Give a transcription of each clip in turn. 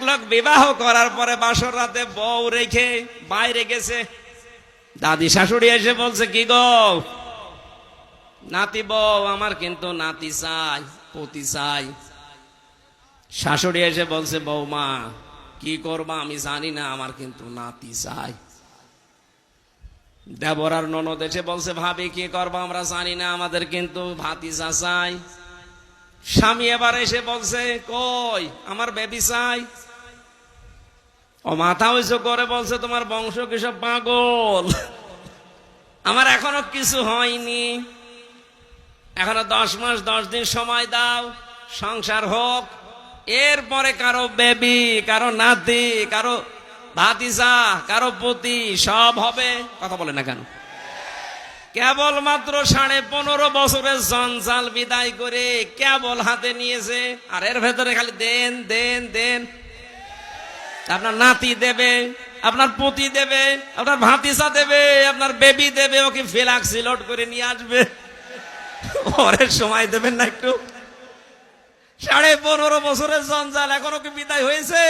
লোক বিবাহ করার পরে বাসর রাতে বউ রেখে বাইরে গেছে। দাদি শাশুড়ি এসে বলছে, কি গো নাতি বউ, আমার কিন্তু নাতি চাই, পতি চাই। শাশুড়ি এসে বলছে, বৌমা কি করবা আমি জানি না, আমার কিন্তু নাতি চাই। দেবর আর ননদ এসে বলছে, ভাবি কি করবা আমরা জানি না, আমাদের কিন্তু ভাতিজা চাই। স্বামী এবার এসে বলছে, কই আমার বেবি চাই। ও মাথা উঁচু করে বলছে, তোমার বংশ কিসব পাগল, আমার এখনো কিছু হয়নি, এখনো 10 মাস 10 দিন সময় দাও, সংসার হোক, এরপরে কারো বেবি, কারো নাতি, কারো ভাতিজা, কারো পতি সব হবে। কথা বলে না কেন? কেবল মাত্র 15.5 বছরের জঞ্জাল বিদায় করে কেবল হাতে নিয়েছে, আর এর ভেতরে খালি দেন দেন দেন। আপনার নাতি দেবে, আপনার পতি দেবে, আপনার ভাতিজা দেবে, আপনার বেবি দেবে, ওকে ফ্লাক্সি লোড করে নিয়ে আসবে। ওরে সময় দেবেন না একটু? 15.5 বছরের জঞ্জাল এখনো কি বিদায় হয়েছে?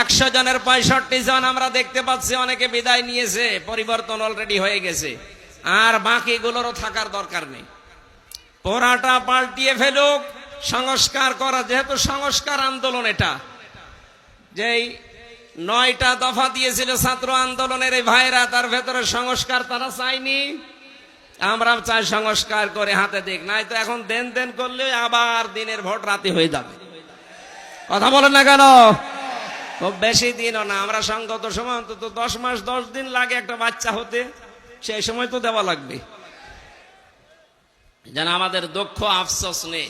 100 জনের 65 জন আমরা দেখতে পাচ্ছি অনেকে বিদায় নিয়েছে, পরিবর্তন অলরেডি হয়ে গেছে, আর বাকিগুলোরও থাকার দরকার নেই। পোড়াটা পাল্টিয়ে ফেলুক, সংস্কার করা, যেহেতু সংস্কার আন্দোলন, এটা যেই 9টা দফা দিয়েছিল ছাত্র আন্দোলনের এই ভাইরা, তার ভেতরে সংস্কার তারা চায়নি, আমরা চাই সংস্কার করে হাতে দিক, নাই তো এখন দেন দেন করলে আবার দিনের ভোট রাতে হয়ে যাবে। কথা বলেন না কেন? খুব বেশি দিনও না, আমরা সংগত সময় অন্তত 10 মাস 10 দিন লাগে একটা বাচ্চা হতে, সেই সময় তো দেওয়া লাগবে। যেন আমাদের দুঃখ আফসোস নেই,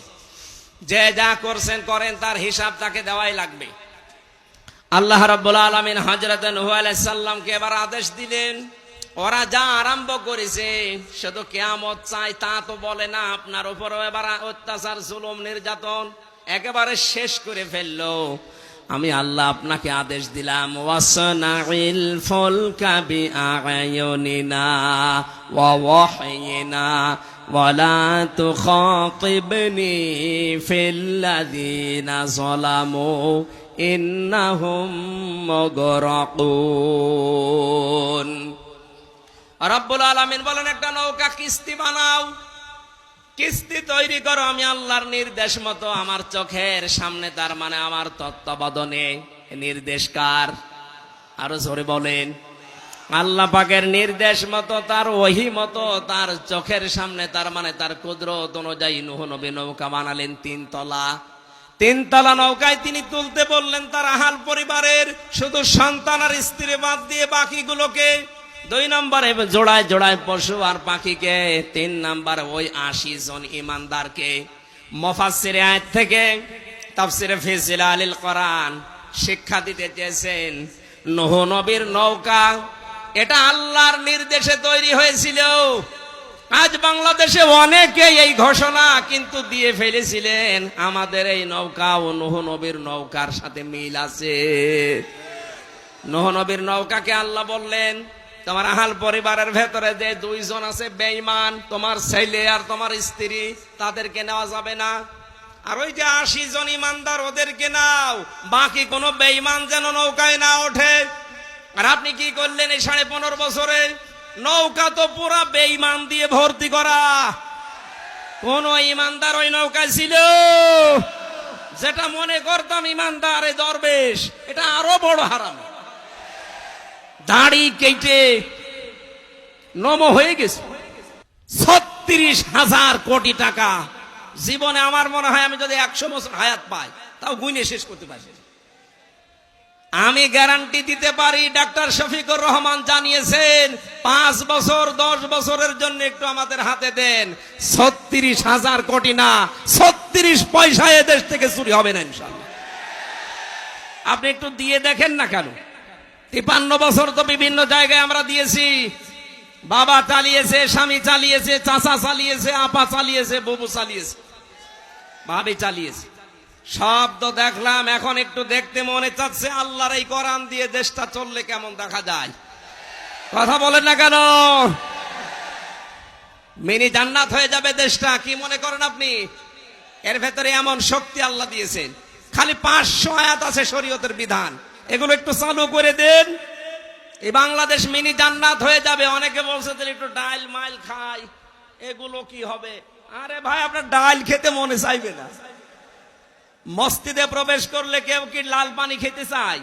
যে যা করছেন করেন, তার হিসাব তাকে দেওয়াই লাগবে। আল্লাহ রাব্বুল আলামিন হযরত নূহ আলাইহিস সালামকে এবার আদেশ দিলেন, ওরা যা আরম্ভ করেছে শুধু কিয়ামত চাই তা তো বলে না, আপনার উপরও এবার অত্যাচার, জুলুম, নির্যাতন একেবারে শেষ করে ফেললো। আমি আল্লাহ আপনাকে আদেশ দিলাম, ওয়াসনাইল ফুলকা বিআয়ুনিনা ওয়া ওয়াহয়িনা ওয়ালা তুখাতিবনি ফিল্লাযিনা যালামু ইন্নাহুম মুগরাকুন। রব্বুল আলামিন বলেন, একটা নৌকা কিস্তি বানাও, কিস্তি তৈরি করো, আমি আল্লাহর নির্দেশ মতো, আমার চোখের সামনে, তার মানে আমার তত্ত্বাবধানে। নির্দেশ কার? আরো জোরে বলেন। আল্লাহ পাকের নির্দেশ মতো, তার ওহী মতো, তার চোখের সামনে, তার মানে তার কুদরত অনুযায়ী নূহ নবী নৌকা বানালেন 3 তলা। 3 তলা নৌকায় তিনি তুলতে বললেন তার আহাল পরিবারের শুধু সন্তান আর স্ত্রী বাদ দিয়ে বাকিগুলোকে। 2 নম্বরে জোড়ায় জোড়ায় পশু আর পাখিকে। 3 নম্বরে ওই 80 জন ইমানদারকে। মুফাসসিরে আয়াত থেকে তাফসিরে ফি জিলালিল কোরআন শিক্ষা দিতে চেয়েছেন, নূহ নবীর নৌকা এটা আল্লাহর নির্দেশে তৈরি হয়েছিল। আজ বাংলাদেশে অনেকে এই ঘোষণা কিন্তু দিয়ে ফেলেছিলেন, আমাদের এই নৌকা ও নূহ নবীর নৌকার সাথে মিল আছে। নূহ নবীর নৌকাকে আল্লাহ বললেন, তোমার আহাল পরিবারের ভেতরে যে 2 জন আছে বেঈমান, তোমার ছেলে আর তোমার স্ত্রী, তাদেরকে নেওয়া যাবে না। আর ওই যে 80 জন ইমানদার, ওদেরকে নাও, বাকি কোনো বেঈমান যেন নৌকায় না ওঠে। আর আপনি কি করলেন এই 15.5 বছরে? নৌকা তো পুরা বেঈমান দিয়ে ভর্তি করা। কোন ইমানদার ওই নৌকায় ছিল? যেটা মনে করতাম ইমানদার এই দরবেশ, এটা আরো বড় হারাম। দাড়ি কেটে নম হয়ে গেছে। 36,000 কোটি টাকা। জীবনে আমার মনে হয় আমি যদি 100 বছর হায়াত পাই, তাও গুণে শেষ করতে পারি। আমি গ্যারান্টি দিতে পারি, ডাক্তার শফিকুর রহমান জানিয়েছেন, 5 বছর 10 বছরের জন্য একটু আমাদের হাতে দেন, 36,000 কোটি না, 36 পয়সা এদেশ থেকে চুরি হবে না ইনশাআল্লাহ। আপনি একটু দিয়ে দেখেন না কেন? 53 বছর তো বিভিন্ন জায়গায় আমরা দিয়েছি। বাবা চালিয়েছে, স্বামী চালিয়েছে, চাচা চালিয়েছে, আপা চালিয়েছে, বুবু চালিয়েছে, ভাবি চালিয়েছে, সব তো দেখলাম। এখন একটু দেখতে মনে চাচ্ছে আল্লাহর এই কোরআন দিয়ে দেশটা চললে কেমন দেখা যায়। কথা বলেন না কেন? মিনি জান্নাত হয়ে যাবে দেশটা। কি মনে করেন আপনি? এর ভেতরে এমন শক্তি আল্লাহ দিয়েছেন। খালি 500 আয়াত আছে শরীয়তের বিধান, এগুলো একটু চালু করে দেন, এই বাংলাদেশ মিনি জান্নাত হয়ে যাবে। অনেকে বলছে তাহলে একটু ডাল মাইল খাই, এগুলো কি হবে? আরে ভাই, আপনার ডাল খেতে মনে চাইবে না? মসজিদে প্রবেশ করলে কেউ কি লাল পানি খেতে চায়,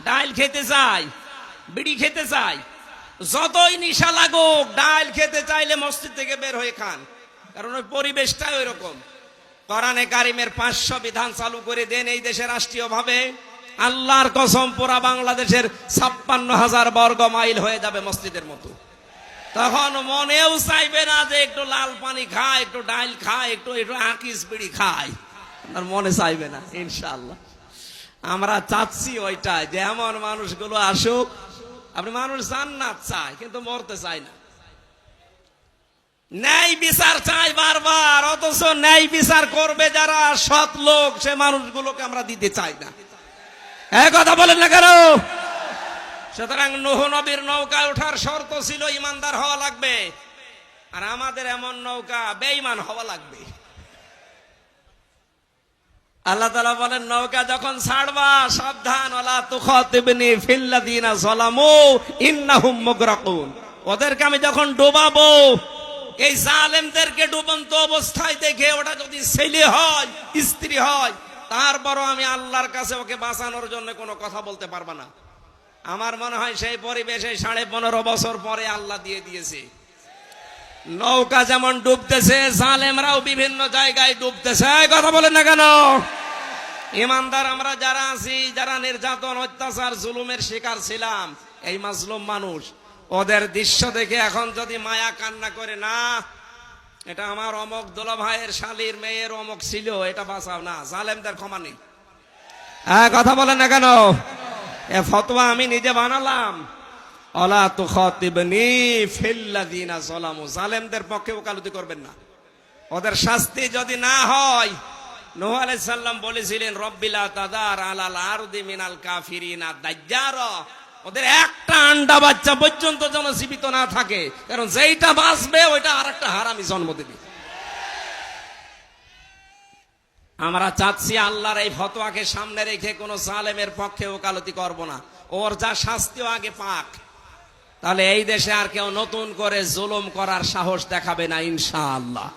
ডাল খেতে চায়, বিড়ি খেতে চায়? যতই নিশা লাগুক, ডাল খেতে চাইলে মসজিদ থেকে বের হয়ে খান, কারণ ওই পরিবেশটাই ওই রকম। কোরআনে কারিমের 500 বিধান চালু করে দেন এই দেশে রাষ্ট্রীয় ভাবে, আল্লাহর কসম পুরা বাংলাদেশের 56,000 বর্গ মাইল হয়ে যাবে মসজিদের মতো। তখন মনেও চাইবে না যে একটু লাল পানি খায়, একটু ডাল খায়, একটু একটু আকিস বিড়ি খায়, আর মনে চাইবে না ইনশাআল্লাহ। আমরা চাচ্ছি ওইটা, যে এমন মানুষগুলো আসুক। আপনি মানুষ জান্নাত চায় কিন্তু মরতে চায় না, ন্যায় বিচার চাই বারবার, অথচ ন্যায় বিচার করবে যারা সৎ লোক, সে মানুষগুলোকে আমরা দিতে চাই না। এক কথা বলেন না কেন? সুতরাং নূহ নবীর নৌকায় ওঠার শর্ত ছিল ইমানদার হওয়া লাগবে, আর আমাদের এমন নৌকা বেঈমান হওয়া লাগবে। আল্লাহ তাআলা বলেন, নৌকা যখন ছাড়বা সাবধান, ওয়ালা তুখাতিবনি ফিল্লাযিনা যালামু ইন্নাহুম মুগরাকুন। ওদেরকে আমি যখন ডুবাবো, এই জালেমদেরকে ডুবন্ত অবস্থায় দেখে ওটা যদি ছেলে হয়, স্ত্রী হয়, তারপরও আমি আল্লাহর কাছে ওকে বাঁচানোর জন্য কোনো কথা বলতে পারবা না। আমার মনে হয় সেই পরিবেশে 15.5 বছর পরে আল্লাহ দিয়ে দিয়েছে। নৌকা যেমন ডুবতেছে, জালেমরাও বিভিন্ন জায়গায় ডুবতেছে। কথা বলেন না কেন? ইমানদার আমরা যারা আছি, যারা নির্যাতন, অত্যাচার, জুলুমের শিকার ছিলাম, এই মাজলুম মানুষ, ওদের দৃশ্য দেখে এখন যদি মায়া কান্না করে, না এটা আমার অমক দোলা ভাইয়ের শালীর মেয়ের অমক ছিল, এটা বাঁচাও না, জালেমদের ক্ষমা নেই। কথা বলেন না কেন? এ ফতোয়া আমি নিজে বানালাম, ওয়ালা তুখাতিবনি ফিল্লাযিনা যালামু। জালেমদের পক্ষে ওকালতি করবেন না, ওদের শাস্তি যদি না হয়, নূহ আলাইহিস সালাম বলেছিলেন, রব্বিলা তাদার আলাল আরদি মিনাল কাফিরিনা দাজ্জারা। ওদের একটা আন্ডা বাচ্চা পর্যন্ত যেন জীবিত না থাকে, কারণ যেইটা বাঁচবে ওইটা আরেকটা হারামি জন্ম দেবে। আমরা চাচ্ছি আল্লাহর এই ফতোয়াকে সামনে রেখে কোন জালেমের পক্ষে ওকালতি করব না, ওর যা শাস্তিও আগে পাক, তাহলে এই দেশে আর কেউ নতুন করে জুলুম করার সাহস দেখাবে না ইনশাআল্লাহ।